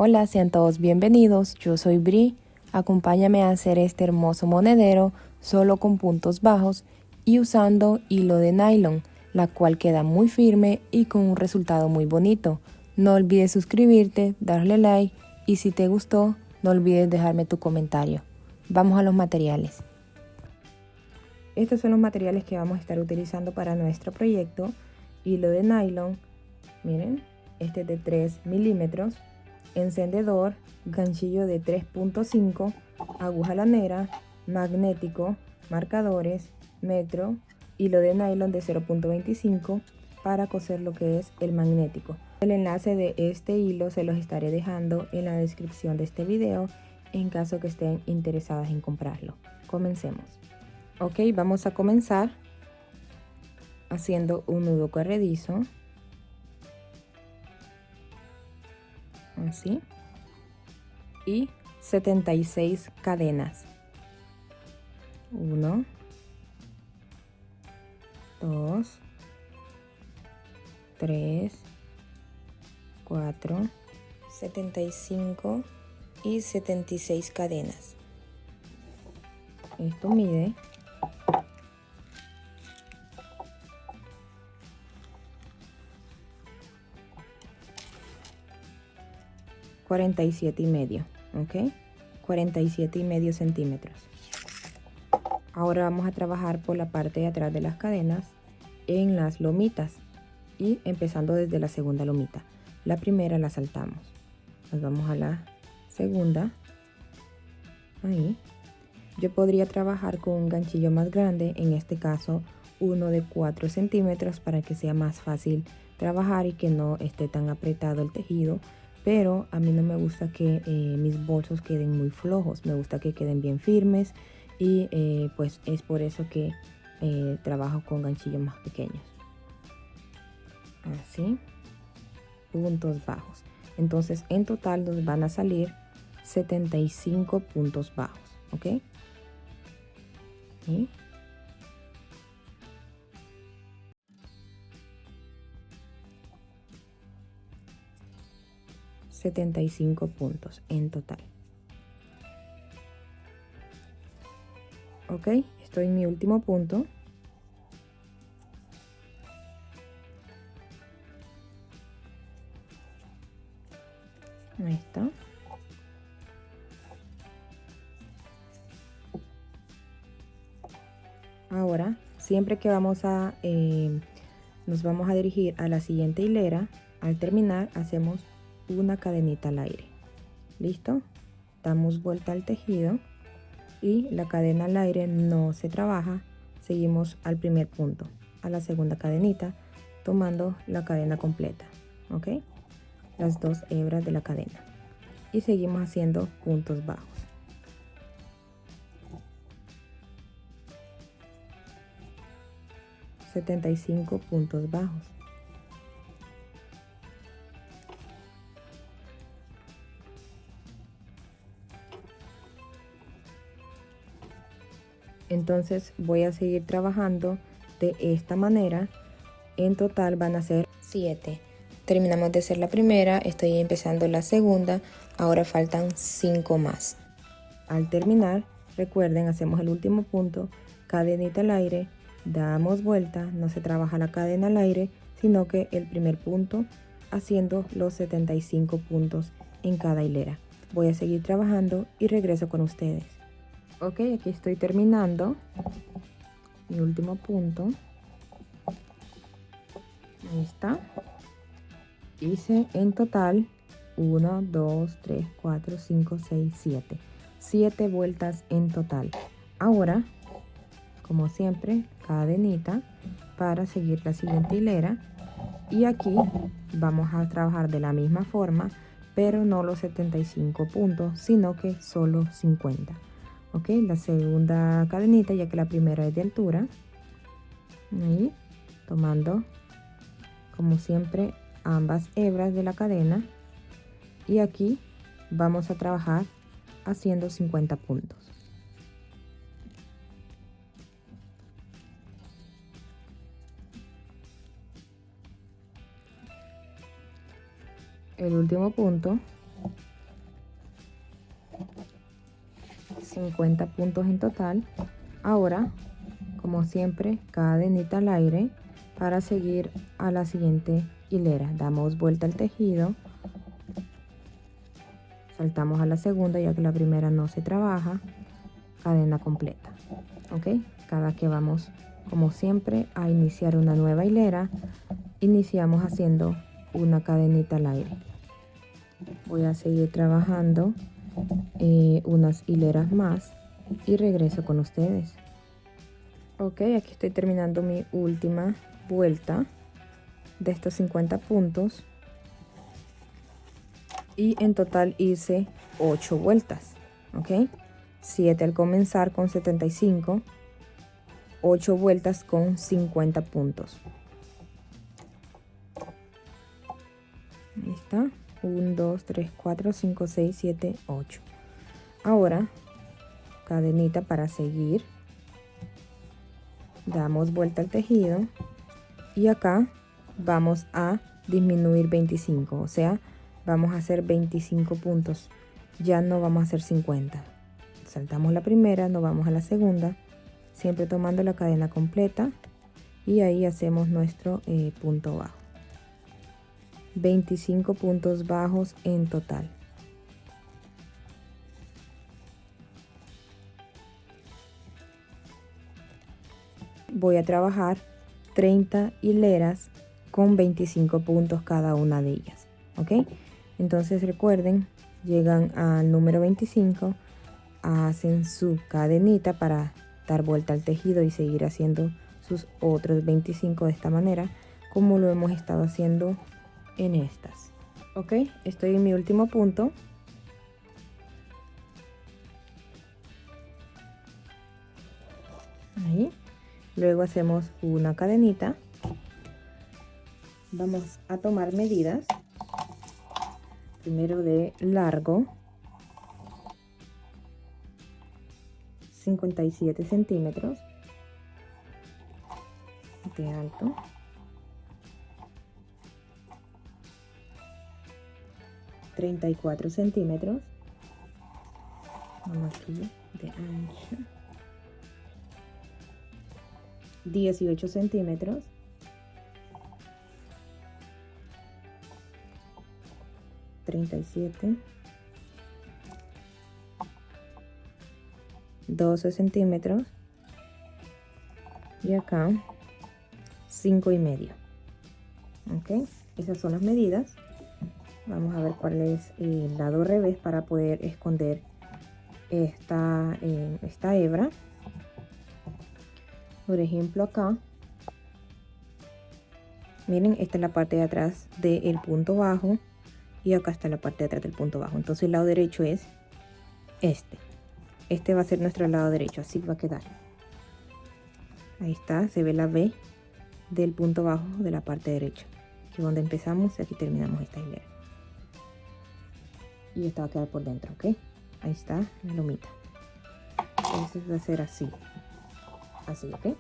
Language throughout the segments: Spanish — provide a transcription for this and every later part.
Hola, sean todos bienvenidos, yo soy Bri. Acompáñame a hacer este hermoso monedero solo con puntos bajos y usando hilo de nylon, la cual queda muy firme y con un resultado muy bonito. No olvides suscribirte, darle like y si te gustó, no olvides dejarme tu comentario. Vamos a los materiales. Estos son los materiales que vamos a estar utilizando para nuestro proyecto. Hilo de nylon, miren, este es de 3 milímetros. Encendedor, ganchillo de 3.5, aguja lanera, magnético, marcadores, metro, hilo de nylon de 0.25 para coser lo que es el magnético. El enlace de este hilo se los estaré dejando en la descripción de este video en caso que estén interesadas en comprarlo. Comencemos. Ok, vamos a comenzar haciendo un nudo corredizo. Así, y 76 cadenas. 1, 2, 3, 4, 75 y 76 cadenas. Esto mide 47,5, ¿ok? 47,5 centímetros. Ahora vamos a trabajar por la parte de atrás de las cadenas en las lomitas y empezando desde la segunda lomita. La primera la saltamos, nos vamos a la segunda, ahí. Yo podría trabajar con un ganchillo más grande, en este caso uno de 4 centímetros para que sea más fácil trabajar y que no esté tan apretado el tejido. Pero a mí no me gusta que mis bolsos queden muy flojos, me gusta que queden bien firmes y pues es por eso que trabajo con ganchillos más pequeños. Así, puntos bajos. Entonces en total nos van a salir 75 puntos bajos, ¿ok? ¿Sí? 75 puntos en total. Ok, estoy en mi último punto. Ahí está. Ahora, siempre que nos vamos a dirigir a la siguiente hilera, al terminar hacemos una cadenita al aire. ¿Listo? Damos vuelta al tejido y la cadena al aire no se trabaja. Seguimos al primer punto, a la segunda cadenita, tomando la cadena completa, ¿ok? Las dos hebras de la cadena. Y seguimos haciendo puntos bajos. $75 puntos bajos. Entonces voy a seguir trabajando de esta manera. En total van a ser 7. Terminamos de hacer la primera, estoy empezando la segunda, ahora faltan 5 más. Al terminar, recuerden, hacemos el último punto, cadenita al aire, damos vuelta, no se trabaja la cadena al aire, sino que el primer punto, haciendo los 75 puntos en cada hilera. Voy a seguir trabajando y regreso con ustedes. Ok, aquí estoy terminando mi último punto. Ahí está. Hice en total 1, 2, 3, 4, 5, 6, 7. 7 vueltas en total. Ahora, como siempre, cadenita para seguir la siguiente hilera. Y aquí vamos a trabajar de la misma forma, pero no los 75 puntos, sino que solo 50. Ok, la segunda cadenita, ya que la primera es de altura. Ahí, tomando, como siempre, ambas hebras de la cadena. Y aquí vamos a trabajar haciendo 50 puntos. El último punto, 50 puntos en total. Ahora, como siempre, cadenita al aire para seguir a la siguiente hilera. Damos vuelta al tejido, saltamos a la segunda ya que la primera no se trabaja, cadena completa. Ok, cada que vamos, como siempre, a iniciar una nueva hilera, iniciamos haciendo una cadenita al aire. Voy a seguir trabajando unas hileras más y regreso con ustedes. Ok, aquí estoy terminando mi última vuelta de estos 50 puntos y en total hice 8 vueltas. Ok, 7 al comenzar con 75, 8 vueltas con 50 puntos. Ahí está, 1 2 3 4 5 6 7 8. Ahora cadenita para seguir, damos vuelta al tejido y acá vamos a disminuir 25, o sea, vamos a hacer 25 puntos, ya no vamos a hacer 50. Saltamos la primera, nos vamos a la segunda, siempre tomando la cadena completa y ahí hacemos nuestro punto bajo. 25 puntos bajos en total. Voy a trabajar 30 hileras con 25 puntos cada una de ellas. Ok, entonces recuerden, llegan al número 25, hacen su cadenita para dar vuelta al tejido y seguir haciendo sus otros 25 de esta manera, como lo hemos estado haciendo en estas. Ok, estoy en mi último punto. Ahí. Luego hacemos una cadenita. Vamos a tomar medidas. Primero de largo, 57 centímetros. De alto, 34 centímetros. Vamos aquí de ancho, 18 centímetros. 37, 12 centímetros y acá 5,5. Ok, esas son las medidas. Vamos a ver cuál es el lado revés para poder esconder esta hebra. Por ejemplo, acá, miren, esta es la parte de atrás del punto bajo y acá está la parte de atrás del punto bajo. Entonces el lado derecho es este va a ser nuestro lado derecho, así va a quedar. Ahí está, se ve la V del punto bajo de la parte derecha, que es donde empezamos y aquí terminamos esta hilera. Y esta va a quedar por dentro, ok. Ahí está la lomita. Entonces va a ser así, ok.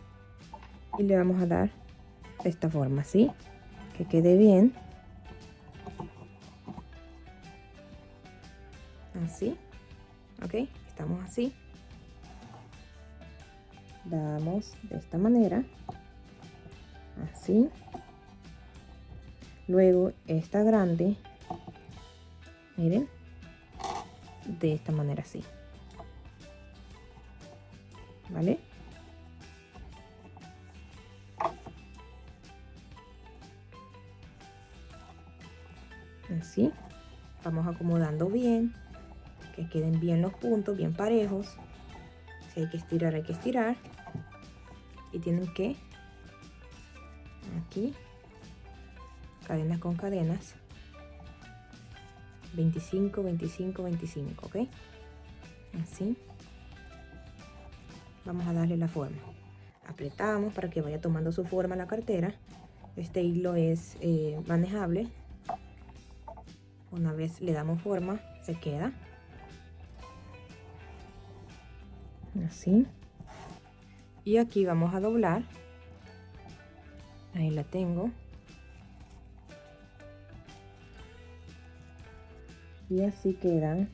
Y le vamos a dar de esta forma, así, que quede bien. Así, ok, estamos así. Damos de esta manera, así. Luego esta grande, miren, de esta manera así, ¿vale? Así, vamos acomodando bien, que queden bien los puntos, bien parejos. Si hay que estirar, hay que estirar. Y tienen que, aquí, cadenas con cadenas, 25, 25, 25, ¿ok? Así. Vamos a darle la forma. Apretamos para que vaya tomando su forma la cartera. Este hilo es manejable. Una vez le damos forma, se queda. Así. Y aquí vamos a doblar. Ahí la tengo. Y así quedan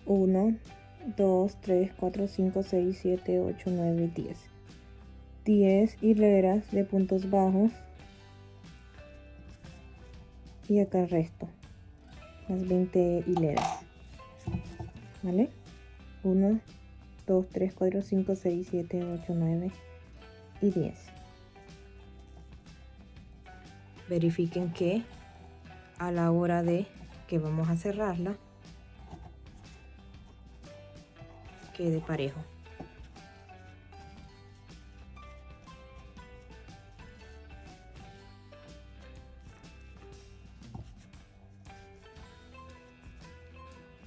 1, 2, 3, 4, 5, 6, 7, 8, 9, 10. 10 hileras de puntos bajos. Y acá el resto. Las 20 hileras. ¿Vale? 1, 2, 3, 4, 5, 6, 7, 8, 9 y 10. Verifiquen que a la hora de que vamos a cerrarla quede parejo.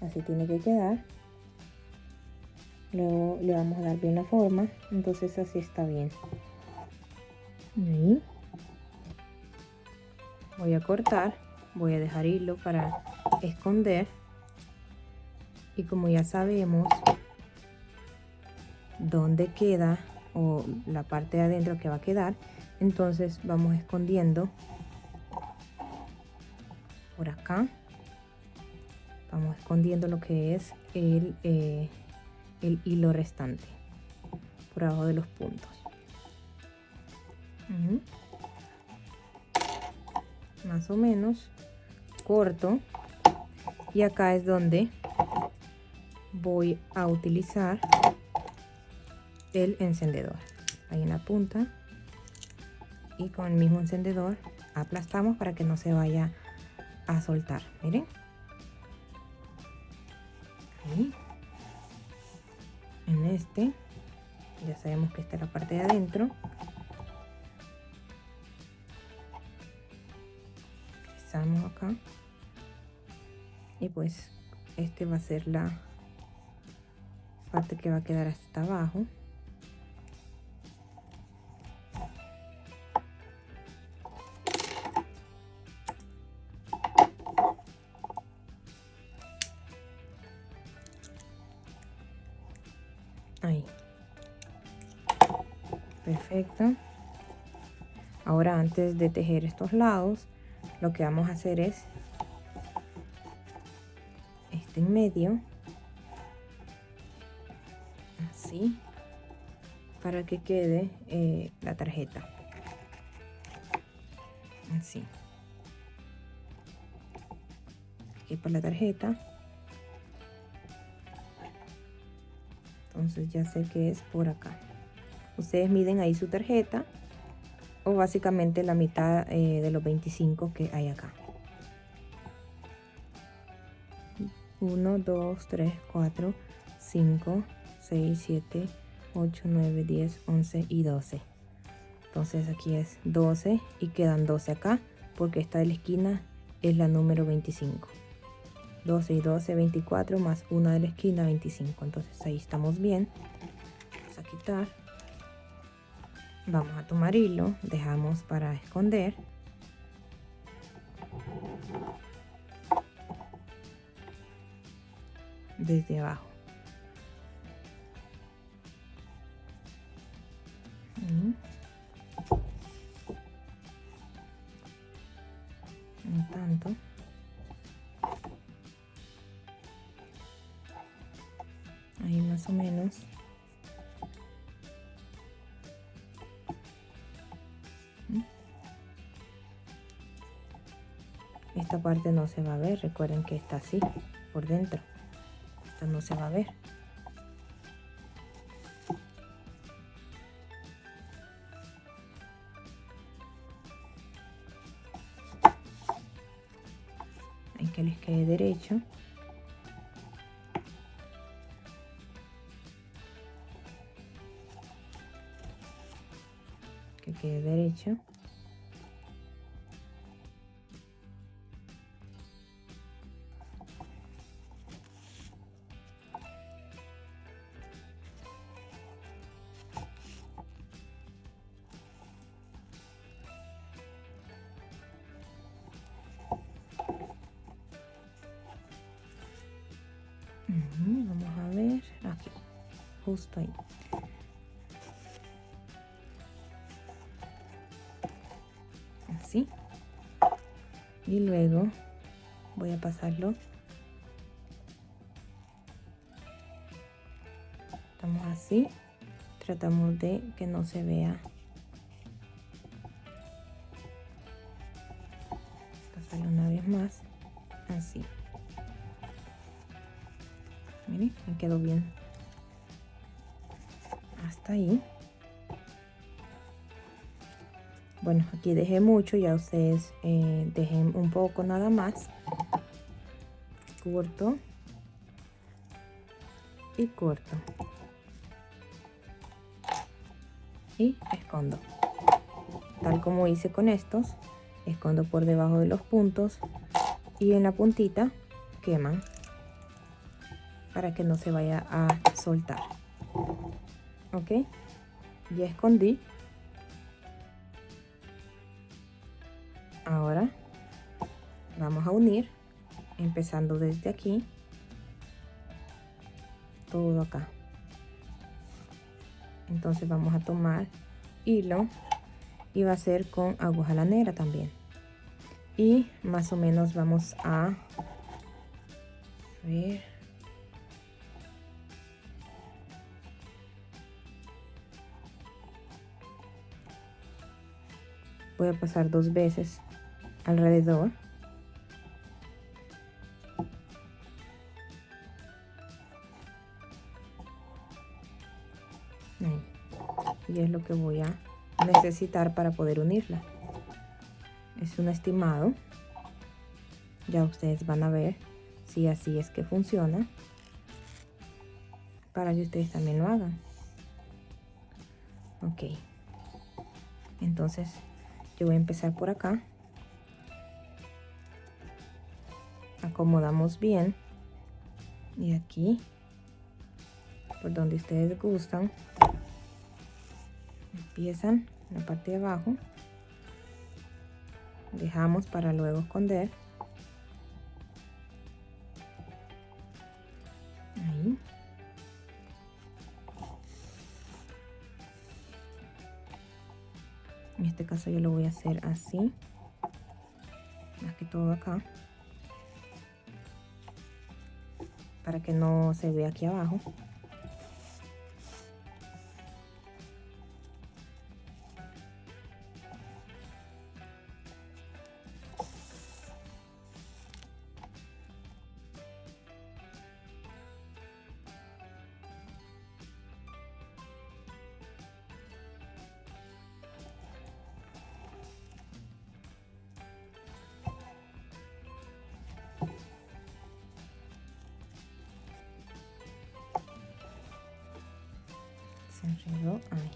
Así tiene que quedar. Luego le vamos a dar bien la forma, entonces así está bien. Ahí. Voy a cortar, voy a dejar hilo para esconder, y como ya sabemos dónde queda o la parte de adentro que va a quedar, entonces vamos escondiendo por acá, vamos escondiendo lo que es el hilo restante por abajo de los puntos. Más o menos corto, y acá es donde voy a utilizar el encendedor, ahí en la punta, y con el mismo encendedor aplastamos para que no se vaya a soltar. Miren, ahí en este ya sabemos que esta es la parte de adentro. Pisamos acá y pues este va a ser la parte que va a quedar hasta abajo. Ahí. Perfecto. Ahora, antes de tejer estos lados, lo que vamos a hacer es este en medio, así, para que quede la tarjeta, así. Aquí por la tarjeta, entonces ya sé que es por acá. Ustedes miden ahí su tarjeta, o básicamente la mitad de los 25 que hay acá. 1, 2, 3, 4, 5, 6, 7, 8, 9, 10, 11 y 12. Entonces aquí es 12 y quedan 12 acá, porque esta de la esquina es la número 25. 12 y 12, 24, más una de la esquina, 25. Entonces ahí estamos bien. Vamos a quitar. Vamos a tomar hilo, dejamos para esconder. Desde abajo. No tanto. Ahí más o menos. Esta parte no se va a ver, recuerden que está así por dentro. Esta no se va a ver. Hay que les quede derecho. Que quede derecho. Vamos a ver aquí, justo ahí. Así. Y luego voy a pasarlo así. Tratamos de que no se vea. Pasarlo una vez más, así. Miren, me quedó bien. Hasta ahí. Bueno, aquí dejé mucho, ya ustedes dejen un poco nada más. Corto y corto. Y escondo. Tal como hice con estos, escondo por debajo de los puntos y en la puntita queman para que no se vaya a soltar. Ok, ya escondí. Ahora vamos a unir empezando desde aquí, todo acá. Entonces vamos a tomar hilo y va a ser con aguja lanera también, y más o menos vamos a ver, voy a pasar 2 veces alrededor. Ahí. Y es lo que voy a necesitar para poder unirla. Es un estimado, ya ustedes van a ver si así es que funciona, para que ustedes también lo hagan. Ok, entonces yo voy a empezar por acá. Acomodamos bien y aquí por donde ustedes gustan empiezan en la parte de abajo, dejamos para luego esconder. Ahí. En este caso yo lo voy a hacer así, más que todo acá, para que no se vea aquí abajo. Se enredó ahí.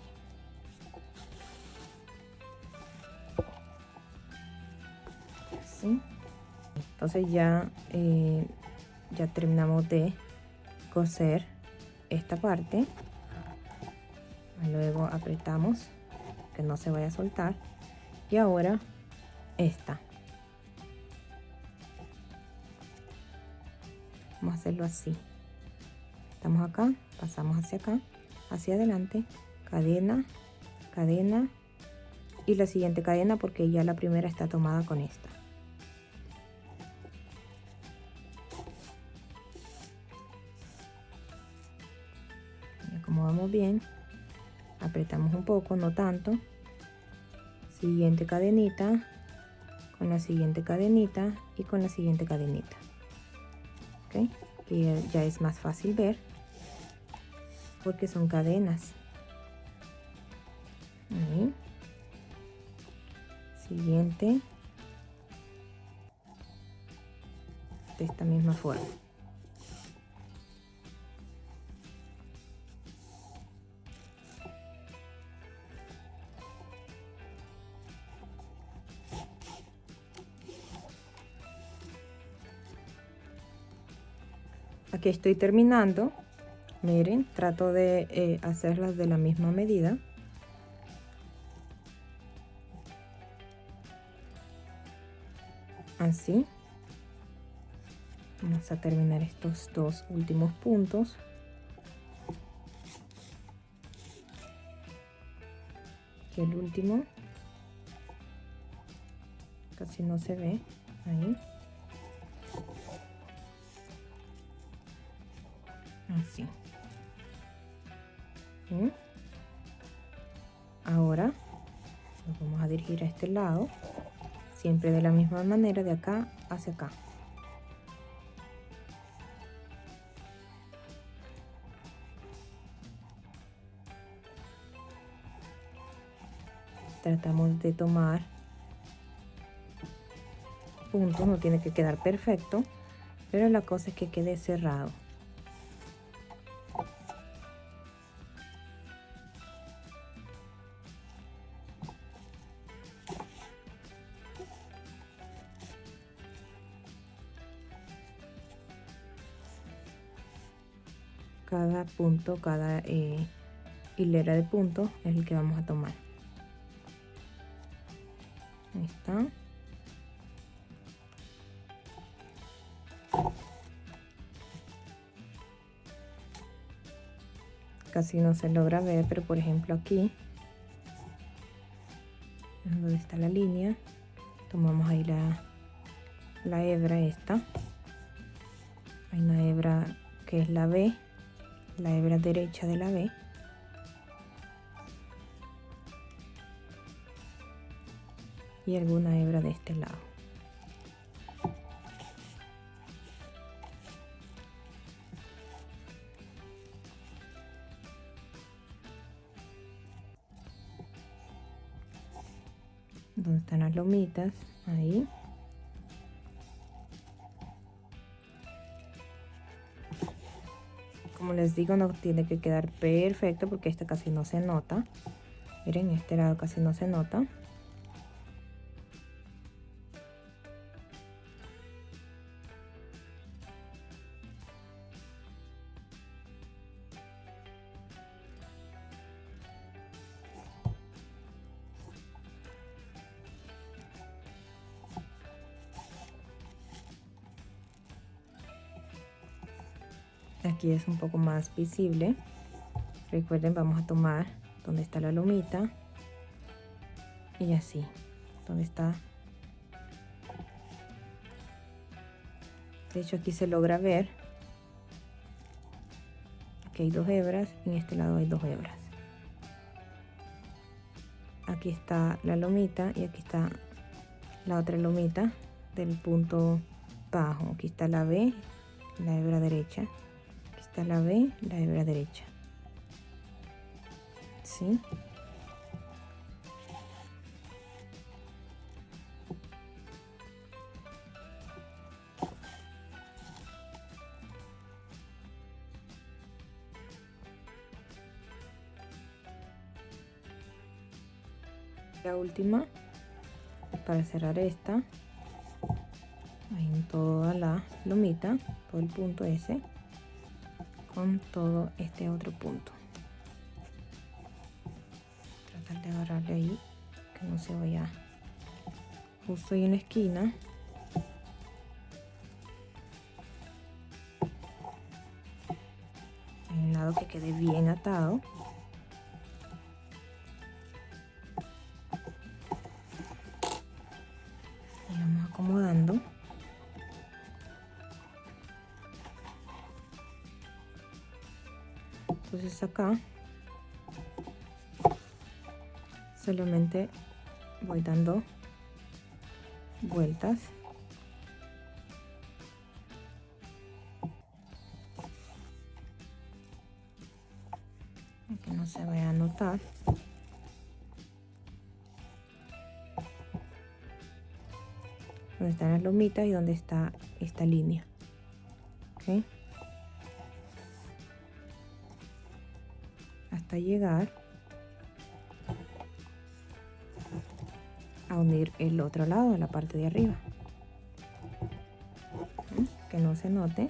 Así. Entonces ya terminamos de coser esta parte. Luego apretamos que no se vaya a soltar. Y ahora esta. Vamos a hacerlo así. Estamos acá, pasamos hacia acá, hacia adelante, cadena, cadena y la siguiente cadena, porque ya la primera está tomada con esta. Y acomodamos bien, apretamos un poco, no tanto. Siguiente cadenita, con la siguiente cadenita y con la siguiente cadenita. ¿Ok? Que ya es más fácil ver porque son cadenas. Ahí. Siguiente, de esta misma forma. Aquí estoy terminando. Miren, trato de hacerlas de la misma medida. Así. Vamos a terminar estos 2 últimos puntos. Aquí el último. Casi no se ve. Ahí. Así. ¿Sí? Ahora nos vamos a dirigir a este lado, siempre de la misma manera, de acá hacia acá. Tratamos de tomar puntos, no tiene que quedar perfecto, pero la cosa es que quede cerrado. Cada punto, cada hilera de puntos es el que vamos a tomar. Ahí está. Casi no se logra ver, pero por ejemplo aquí, donde está la línea, tomamos ahí la hebra esta. Hay una hebra que es la B, la hebra derecha de la B. Y alguna hebra de este lado. Donde están las lomitas, ahí. Como les digo, no tiene que quedar perfecto porque esta casi no se nota. Miren, este lado casi no se nota. Aquí es un poco más visible. Recuerden, vamos a tomar donde está la lomita y así, donde está. De hecho, aquí se logra ver. Aquí hay 2 hebras y en este lado hay 2 hebras. Aquí está la lomita y aquí está la otra lomita del punto bajo. Aquí está la B, la hebra derecha. Aquí está la B, la hebra derecha. ¿Sí? La última, para cerrar esta, ahí en toda la lomita, todo el punto ese, con todo este otro punto. Tratar de agarrarle ahí, que no se vaya justo ahí en la esquina. En un lado que quede bien atado. Y vamos acomodando. Entonces acá solamente voy dando vueltas. Que no se vaya a notar. Donde están las lomitas y donde está esta línea. ¿Okay? Hasta llegar a unir el otro lado de la parte de arriba. Que no se note.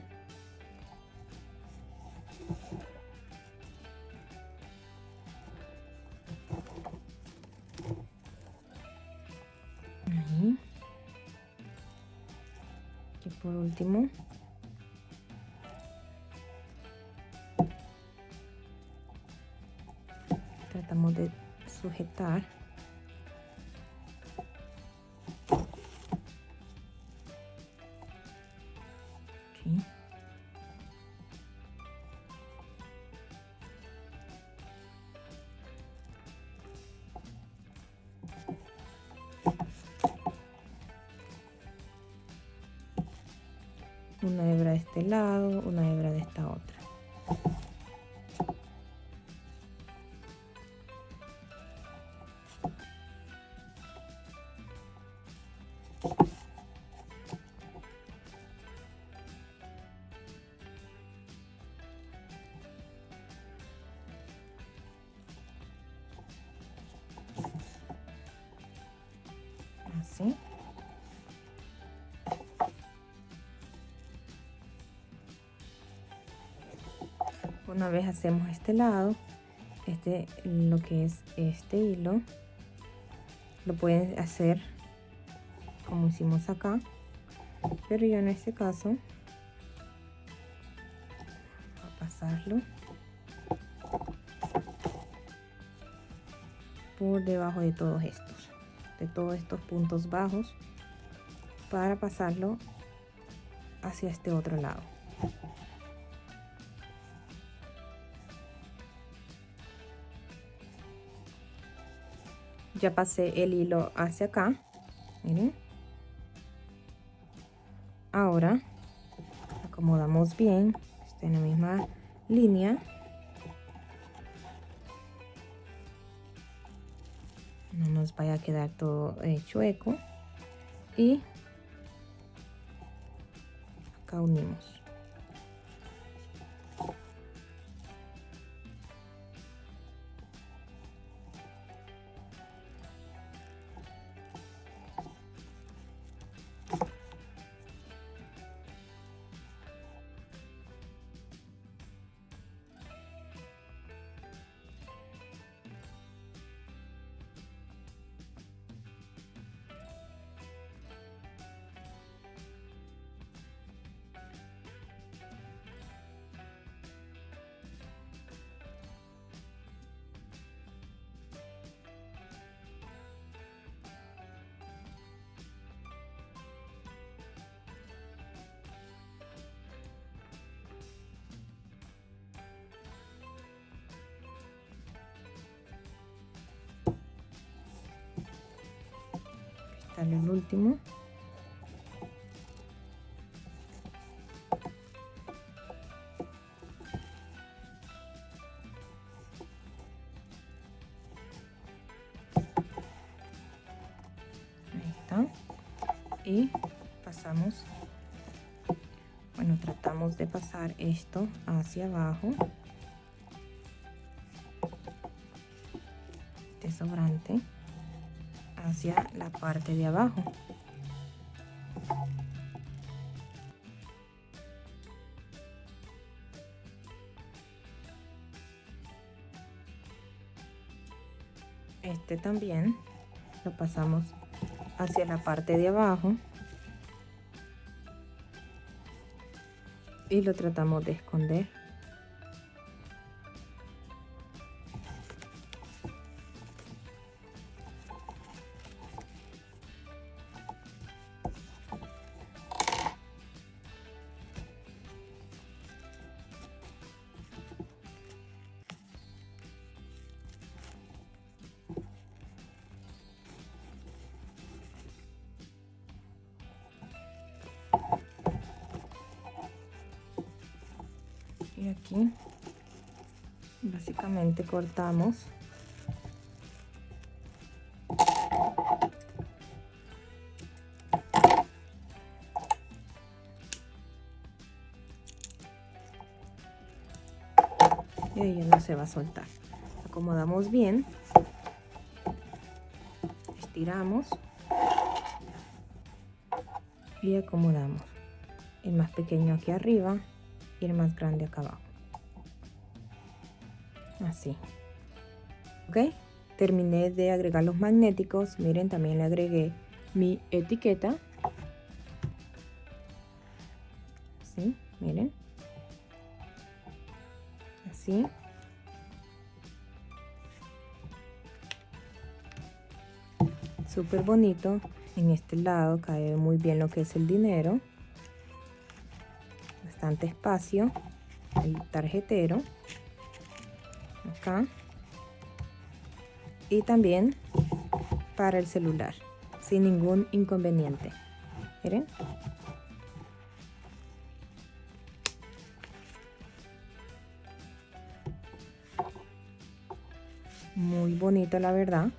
Ahí. Y por último, tratamos de sujetar. Aquí. una hebra de este lado, una hebra de esta otra. Así. Una vez hacemos este lado, lo que es este hilo, lo pueden hacer como hicimos acá, pero yo en este caso voy a pasarlo por debajo de todos estos puntos bajos, para pasarlo hacia este otro lado. Ya pasé el hilo hacia acá, miren. Ahora acomodamos bien, está en la misma línea. No nos vaya a quedar todo chueco. Y acá unimos. Está el último. Ahí está. Y pasamos, bueno, tratamos de pasar esto hacia abajo, este sobrante hacia la parte de abajo. Este también lo pasamos hacia la parte de abajo y lo tratamos de esconder. Y aquí básicamente cortamos y ella no se va a soltar. Acomodamos bien, estiramos y acomodamos el más pequeño aquí arriba y el más grande acá abajo, así. Ok, terminé de agregar los magnéticos. Miren, también le agregué mi etiqueta, así, miren, así. Súper bonito. En este lado cae muy bien lo que es el dinero, bastante espacio, el tarjetero acá, y también para el celular sin ningún inconveniente. Miren, Muy bonito, la verdad.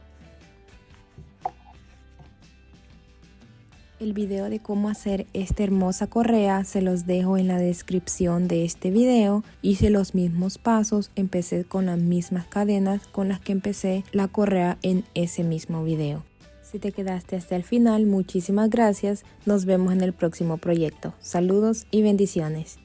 El video de cómo hacer esta hermosa correa se los dejo en la descripción de este video. Hice los mismos pasos, empecé con las mismas cadenas con las que empecé la correa en ese mismo video. Si te quedaste hasta el final, muchísimas gracias. Nos vemos en el próximo proyecto. Saludos y bendiciones.